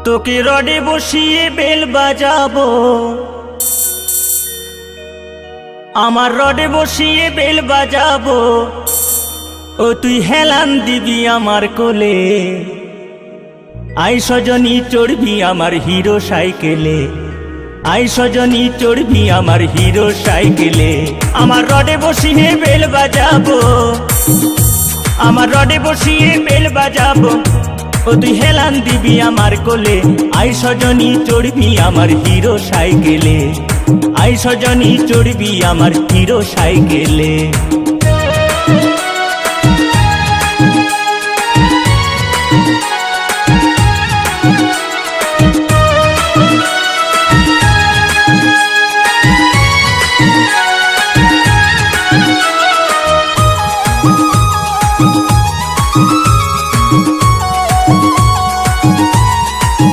তোকে রডে বসিয়ে বেল বাজাবো, আমার রডে বসিয়ে বেল বাজাবো, ও তুই হেলান দিবি আমার কোলে। আই সজনী চড়বি আমার হিরো সাইকেলে, আই সজনী চড়বি আমার হিরো সাইকেলে। আমার রডে বসিয়ে বেল বাজাবো, আমার রডে বসিয়ে বেল বাজাবো, ও তুই হেলান দিবি আমার কোলে। আই সজনী চড়বি আমার হিরো সাইকেলে, আই সজনী চড়বি আমার হিরো সাইকেলে।